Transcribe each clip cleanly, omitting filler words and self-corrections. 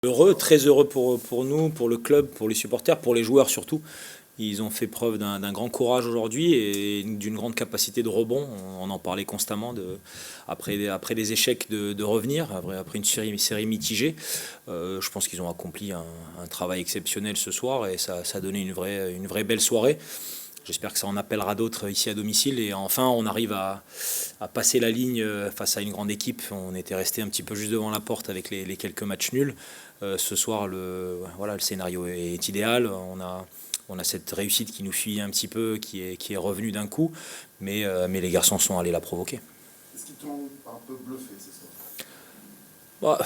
Heureux, très heureux pour nous, pour le club, pour les supporters, pour les joueurs surtout. Ils ont fait preuve d'un grand courage aujourd'hui et d'une grande capacité de rebond. On en parlait constamment après les échecs de revenir, après une série mitigée. Je pense qu'ils ont accompli un travail exceptionnel ce soir et ça a donné une vraie belle soirée. J'espère que ça en appellera d'autres ici à domicile. Et enfin, on arrive à passer la ligne face à une grande équipe. On était resté un petit peu juste devant la porte avec les quelques matchs nuls. Ce soir, voilà, le scénario est idéal. On a cette réussite qui nous fuit un petit peu, qui est revenue d'un coup. Mais les garçons sont allés la provoquer. Est-ce qu'ils t'ont un peu bluffé ce soir?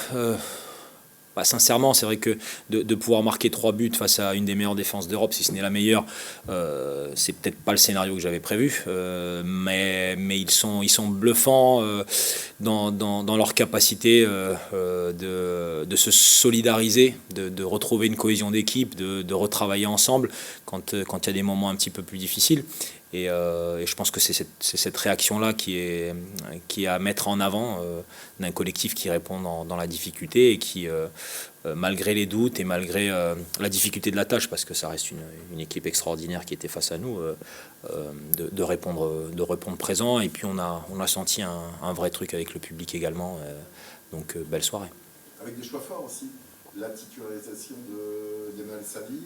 Sincèrement, c'est vrai que de pouvoir marquer 3 buts face à une des meilleures défenses d'Europe, si ce n'est la meilleure, c'est peut-être pas le scénario que j'avais prévu. Mais ils sont bluffants dans leur capacité de se solidariser, de retrouver une cohésion d'équipe, de retravailler ensemble quand il y a des moments un petit peu plus difficiles. Et je pense que c'est cette réaction-là qui est à mettre en avant d'un collectif qui répond dans la difficulté et qui, malgré les doutes et malgré la difficulté de la tâche, parce que ça reste une équipe extraordinaire qui était face à nous, de répondre présent. Et puis on a senti un vrai truc avec le public également. Donc belle soirée. Avec des choix forts aussi. La titularisation d'Emmanuel Sabi,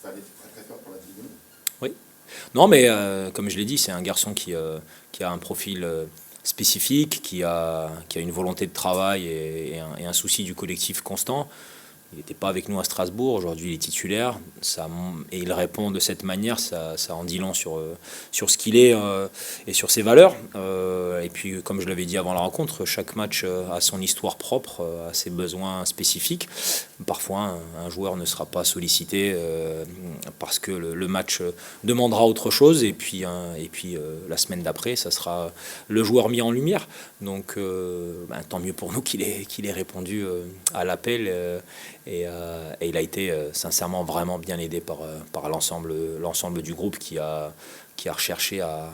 ça allait très très fort pour la tribune. Oui. Non, mais comme je l'ai dit, c'est un garçon qui a un profil spécifique, qui a une volonté de travail et un souci du collectif constant. Il n'était pas avec nous à Strasbourg, aujourd'hui il est titulaire, et il répond de cette manière, ça en dit long sur ce qu'il est et sur ses valeurs. Et puis comme je l'avais dit avant la rencontre, chaque match a son histoire propre, a ses besoins spécifiques. Parfois un joueur ne sera pas sollicité parce que le match demandera autre chose, et puis la semaine d'après, ça sera le joueur mis en lumière. Donc tant mieux pour nous qu'il ait répondu à l'appel. Et il a été sincèrement vraiment bien aidé par l'ensemble du groupe qui a recherché à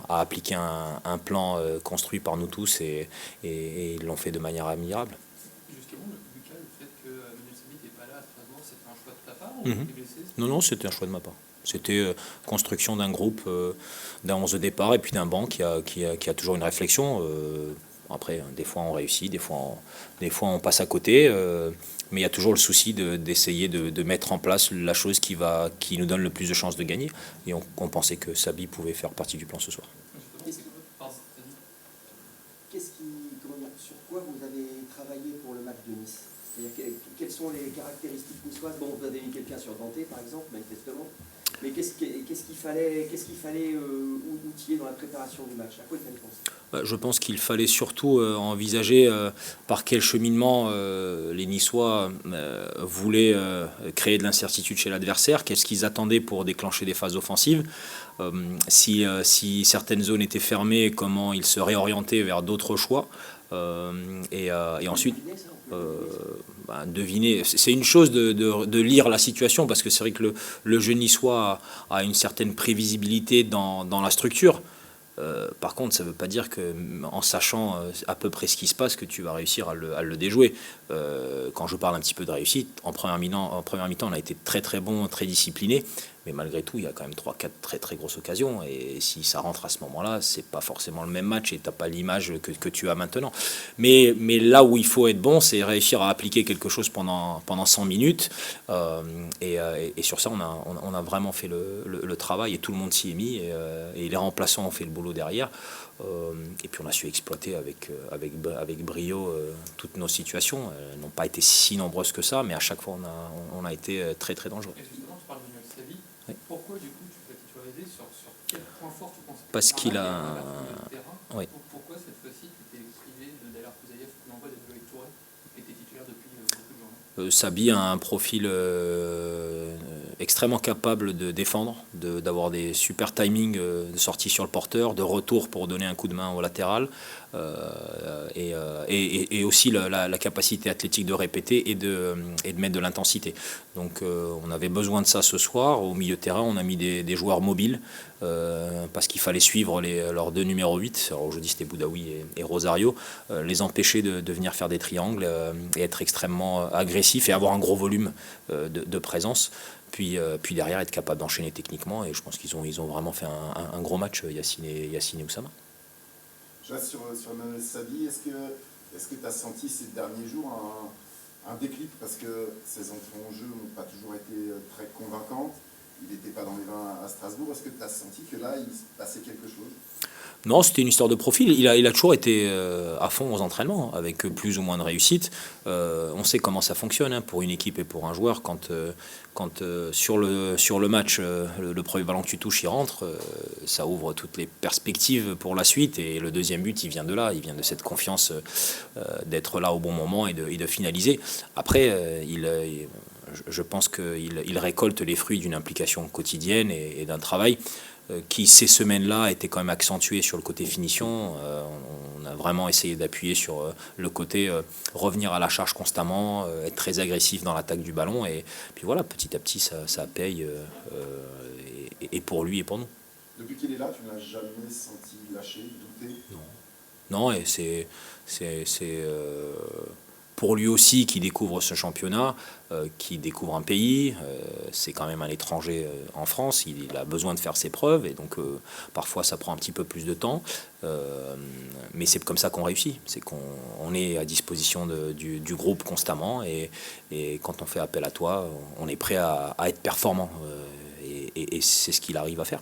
appliquer un plan construit par nous tous et ils l'ont fait de manière admirable. Justement, Lucas, le fait que Emmanuel Sabi n'était pas là à Strasbourg, c'était un choix de ta part ou Mhm. t'es blessé? Non, c'était un choix de ma part. C'était construction d'un groupe, d'un 11 de départ et puis d'un banc qui a toujours une réflexion. Après, des fois on réussit, des fois on passe à côté. Mais il y a toujours le souci d'essayer de mettre en place la chose qui nous donne le plus de chances de gagner. Et on pensait que Sabi pouvait faire partie du plan ce soir. Sur quoi vous avez travaillé pour le match de Nice? C'est-à-dire quelles sont les caractéristiques niçoises? Bon, vous avez mis quelqu'un sur Dante, par exemple, manifestement. Mais qu'est-ce qu'il fallait outiller dans la préparation du match? À quoi il fallait penser? Je pense qu'il fallait surtout envisager par quel cheminement les Niçois voulaient créer de l'incertitude chez l'adversaire, qu'est-ce qu'ils attendaient pour déclencher des phases offensives, si certaines zones étaient fermées, comment ils se réorientaient vers d'autres choix. Et ensuite, deviner. C'est une chose de lire la situation, parce que c'est vrai que le jeu niçois a une certaine prévisibilité dans la structure. Par contre, ça ne veut pas dire qu'en sachant à peu près ce qui se passe, que tu vas réussir à le déjouer. Quand je parle un petit peu de réussite, en première mi-temps, on a été très très bon, très discipliné. Mais malgré tout, il y a quand même 3-4 très très grosses occasions. Et si ça rentre à ce moment-là, c'est pas forcément le même match et tu n'as pas l'image que tu as maintenant. Mais là où il faut être bon, c'est réussir à appliquer quelque chose pendant 100 minutes. Et sur ça, on a vraiment fait le travail et tout le monde s'y est mis. Et les remplaçants ont fait le boulot derrière. Et puis on a su exploiter avec brio toutes nos situations. Elles n'ont pas été si nombreuses que ça, mais à chaque fois on a été très très dangereux. Et justement, tu parles d'Emmanuel Sabi. Oui. Pourquoi, du coup, tu l'as titularisé sur quel point fort tu penses? Parce qu'il a... Oui. Oui. Pourquoi cette fois-ci tu t'es privé de Daler Kouzaïev, l'envoi de Loïc Touré, qui était titulaire depuis beaucoup de journées? Sabi a un profil extrêmement capable de défendre, d'avoir des super timings de sortie sur le porteur, de retour pour donner un coup de main au latéral, et aussi la capacité athlétique de répéter et de mettre de l'intensité. Donc on avait besoin de ça ce soir. Au milieu de terrain, on a mis des joueurs mobiles parce qu'il fallait suivre leurs deux numéros 8. Alors aujourd'hui c'était Boudaoui et Rosario, les empêcher de venir faire des triangles et être extrêmement agressif et avoir un gros volume de présence. Puis derrière être capable d'enchaîner techniquement, et je pense qu'ils ont vraiment fait un gros match, Yacine et Oussama. Je reste sur Emmanuel Sadi. Est-ce que tu as senti ces derniers jours un déclic, parce que ses entrées en jeu n'ont pas toujours été très convaincantes, il n'était pas dans les 20 à Strasbourg, est-ce que tu as senti que là il se passait quelque chose? Non, c'était une histoire de profil. Il a toujours été à fond aux entraînements, avec plus ou moins de réussite. On sait comment ça fonctionne hein, pour une équipe et pour un joueur. Quand sur le match, le premier ballon que tu touches, il rentre, ça ouvre toutes les perspectives pour la suite. Et le deuxième but, il vient de là. Il vient de cette confiance d'être là au bon moment et de finaliser. Après, je pense qu'il récolte les fruits d'une implication quotidienne et d'un travail qui ces semaines-là était quand même accentué sur le côté finition. On a vraiment essayé d'appuyer sur le côté revenir à la charge constamment, être très agressif dans l'attaque du ballon, et puis voilà, petit à petit ça paye, et pour lui et pour nous. Depuis qu'il est là, tu ne l'as jamais senti lâcher, douter? Non, et c'est pour lui aussi qui découvre ce championnat, qui découvre un pays, c'est quand même un étranger en France, il a besoin de faire ses preuves, et donc parfois ça prend un petit peu plus de temps, mais c'est comme ça qu'on réussit, c'est qu'on est à disposition du groupe constamment, et quand on fait appel à toi, on est prêt à être performant, et c'est ce qu'il arrive à faire.